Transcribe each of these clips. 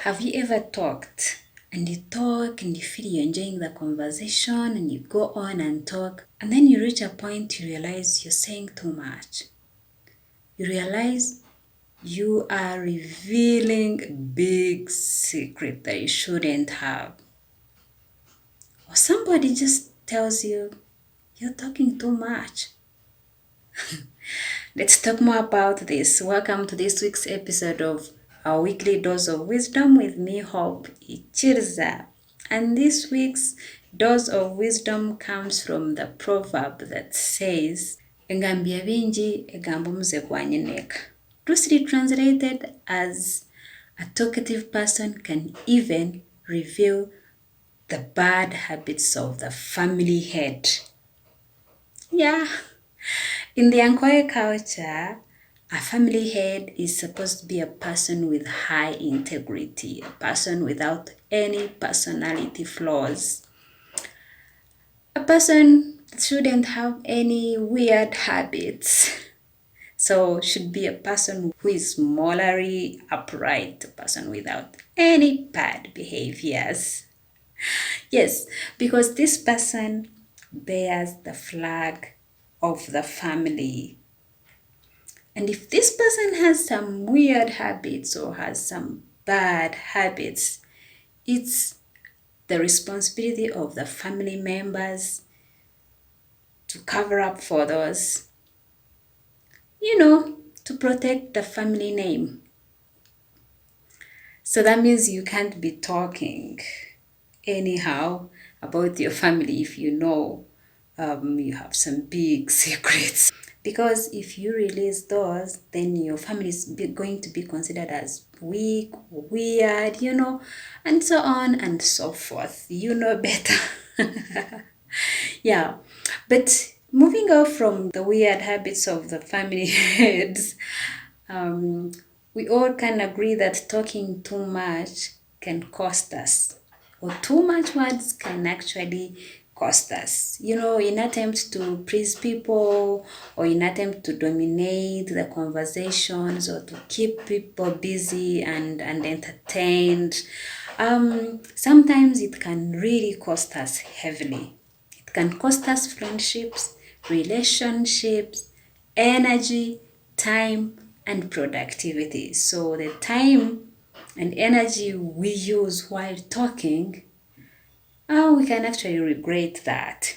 Have you ever talked and you talk and you feel you're enjoying the conversation and you go on and talk and then you reach a point you realize you're saying too much. You realize you are revealing a big secret that you shouldn't have. Or somebody just tells you you're talking too much. Let's talk more about this. Welcome to this week's episode of our weekly dose of wisdom with me, Hope Ichirza. And this week's dose of wisdom comes from the proverb that says, Engambia bingi egambo muze kwanyineka. Loosely translated as, a talkative person can even reveal the bad habits of the family head. Yeah. In the Ankoe culture, a family head is supposed to be a person with high integrity, a person without any personality flaws. A person shouldn't have any weird habits. So should be a person who is morally upright, a person without any bad behaviors. Yes, because this person bears the flag of the family. And if this person has some weird habits or has some bad habits, it's the responsibility of the family members to cover up for those, to protect the family name. So that means you can't be talking anyhow about your family if you know you have some big secrets. Because if you release those, then your family is going to be considered as weak, weird, and so on and so forth. You know better. Yeah, but moving off from the weird habits of the family heads, we all can agree that talking too much can cost us, or too much words can actually cost us. In attempt to please people, or in attempt to dominate the conversations, or to keep people busy and entertained. Sometimes it can really cost us heavily. It can cost us friendships, relationships, energy, time, and productivity. So the time and energy we use while talking, we can actually regret that.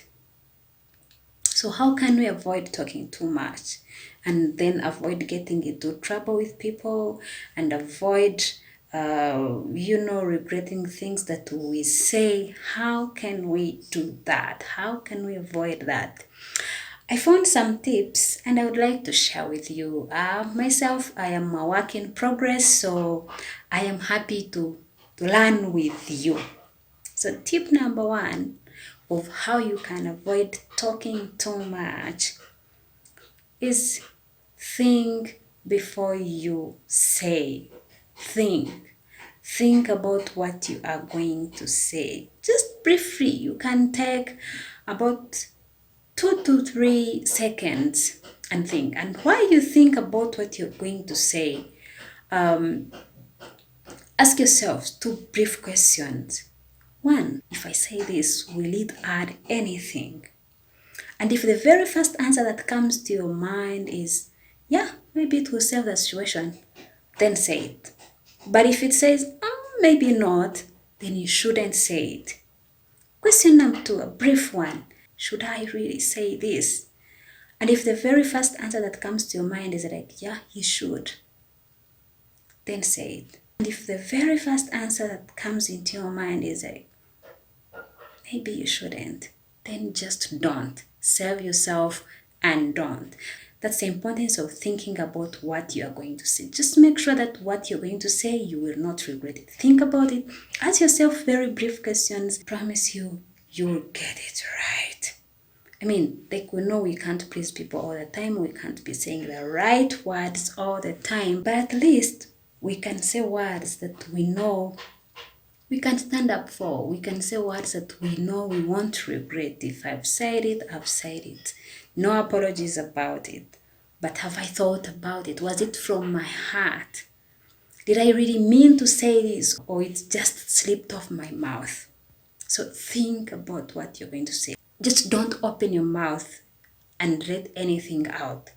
So how can we avoid talking too much and then avoid getting into trouble with people and avoid, regretting things that we say? How can we do that? How can we avoid that? I found some tips and I would like to share with you. Myself, I am a work in progress, so I am happy to learn with you. So tip number 1 of how you can avoid talking too much is think before you say. Think about what you are going to say. Just briefly, you can take about 2 to 3 seconds and think. And while you think about what you're going to say, ask yourself 2 brief questions. 1, if I say this, will it add anything? And if the very first answer that comes to your mind is, yeah, maybe it will save the situation, then say it. But if it says, maybe not, then you shouldn't say it. Question number 2, a brief one. Should I really say this? And if the very first answer that comes to your mind is like, yeah, you should, then say it. And if the very first answer that comes into your mind is like, maybe you shouldn't, then just don't. Save yourself and don't. That's the importance of thinking about what you are going to say. Just make sure that what you're going to say, you will not regret it. Think about it. Ask yourself very brief questions. Promise you will get it right. We know we can't please people all the time. We can't be saying the right words all the time. But at least we can say words that we know we can stand up for. We can say words that we know we won't regret. If I've said it, I've said it. No apologies about it. But have I thought about it? Was it from my heart? Did I really mean to say this, or it just slipped off my mouth? So think about what you're going to say. Just don't open your mouth and let anything out.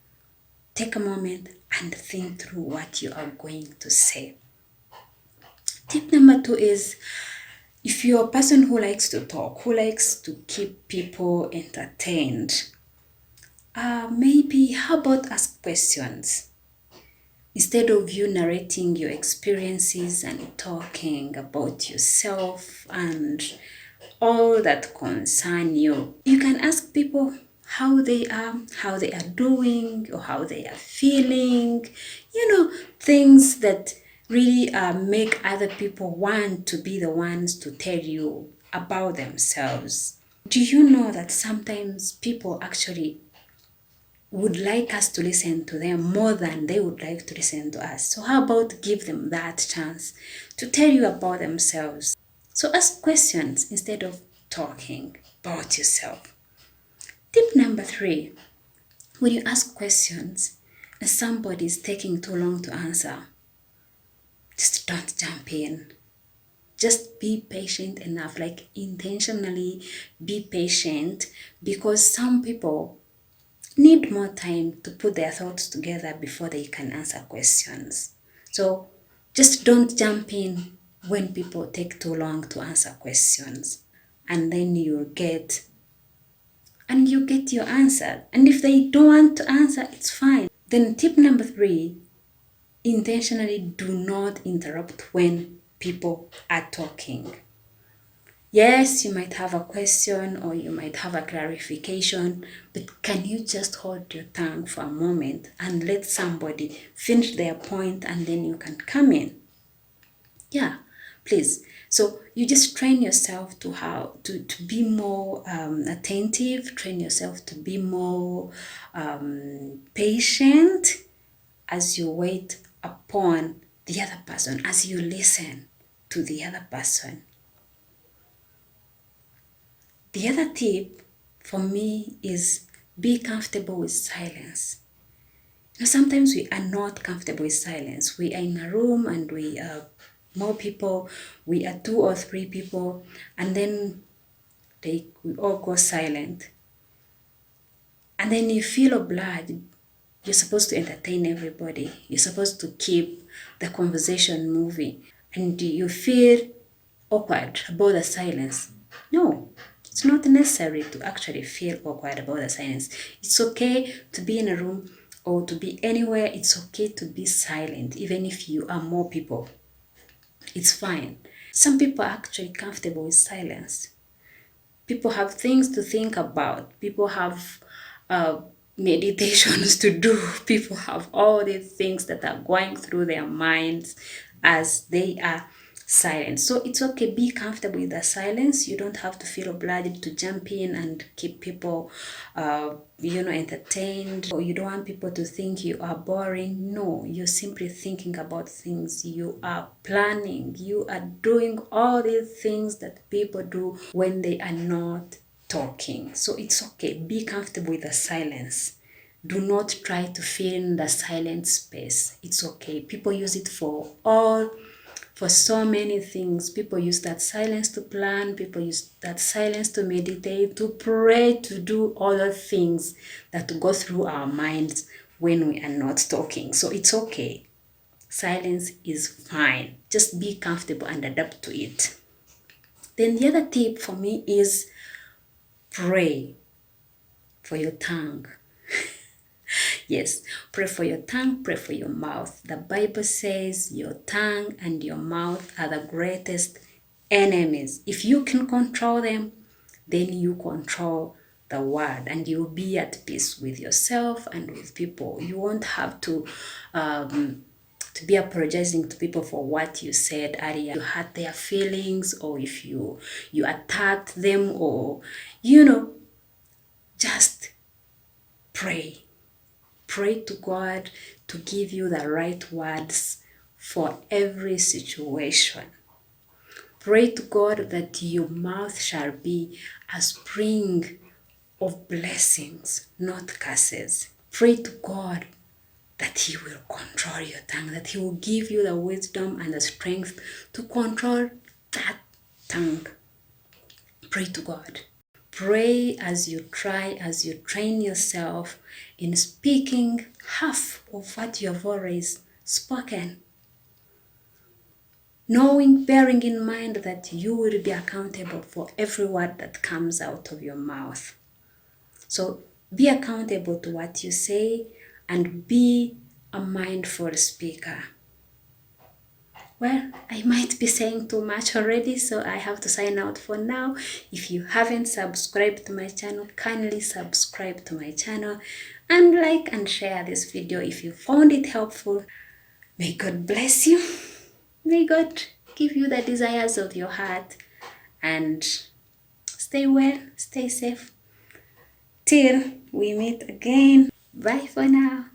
Take a moment and think through what you are going to say. Tip number 2 is, if you're a person who likes to talk, who likes to keep people entertained, maybe how about ask questions? Instead of you narrating your experiences and talking about yourself and all that concern you, you can ask people how they are doing, or how they are feeling, things that really make other people want to be the ones to tell you about themselves. Do you know that sometimes people actually would like us to listen to them more than they would like to listen to us? So how about give them that chance to tell you about themselves? So ask questions instead of talking about yourself. Tip number 3, when you ask questions and somebody is taking too long to answer, just don't jump in. Just be patient enough, like intentionally be patient, because some people need more time to put their thoughts together before they can answer questions. So just don't jump in when people take too long to answer questions, and then you get your answer. And if they don't want to answer, it's fine. Then tip number 3, intentionally do not interrupt when people are talking. Yes, you might have a question or you might have a clarification, but can you just hold your tongue for a moment and let somebody finish their point, and then you can come in? Yeah, please. So you just train yourself to be more attentive, train yourself to be more patient as you wait upon the other person, as you listen to the other person. The other tip for me is be comfortable with silence. Sometimes we are not comfortable with silence. We are in a room and we are more people, we are 2 or 3 people, and then we all go silent. And then you feel obliged. You're supposed to entertain everybody. You're supposed to keep the conversation moving. And you feel awkward about the silence. No, it's not necessary to actually feel awkward about the silence. It's okay to be in a room or to be anywhere. It's okay to be silent, even if you are more people. It's fine. Some people are actually comfortable with silence. People have things to think about. People have meditations to do. People have all these things that are going through their minds as they are silent. So it's okay, be comfortable with the silence. You don't have to feel obliged to jump in and keep people entertained, or you don't want people to think you are boring. No, you're simply thinking about things, you are planning, you are doing all these things that people do when they are not talking. So it's okay, be comfortable with the silence. Do not try to fill in the silent space. It's okay. People use it for so many things. People use that silence to plan. People use that silence to meditate, to pray, to do other things that go through our minds when we are not talking. So it's okay. Silence is fine. Just be comfortable and adapt to it. Then the other tip for me is pray for your tongue. Yes, pray for your tongue, pray for your mouth. The Bible says your tongue and your mouth are the greatest enemies. If you can control them, then you control the world, and you'll be at peace with yourself and with people. You won't have to be apologizing to people for what you said earlier. You hurt their feelings, or if you attacked them, or just pray. Pray to God to give you the right words for every situation. Pray to God that your mouth shall be a spring of blessings, not curses. Pray to God that He will control your tongue, that He will give you the wisdom and the strength to control that tongue. Pray to God. Pray as you train yourself in speaking half of what you have always spoken. Bearing in mind that you will be accountable for every word that comes out of your mouth. So be accountable to what you say and be a mindful speaker. Well, I might be saying too much already, so I have to sign out for now. If you haven't subscribed to my channel, kindly subscribe to my channel and like and share this video if you found it helpful. May God bless you. May God give you the desires of your heart, and stay well, stay safe. Till we meet again. Bye for now.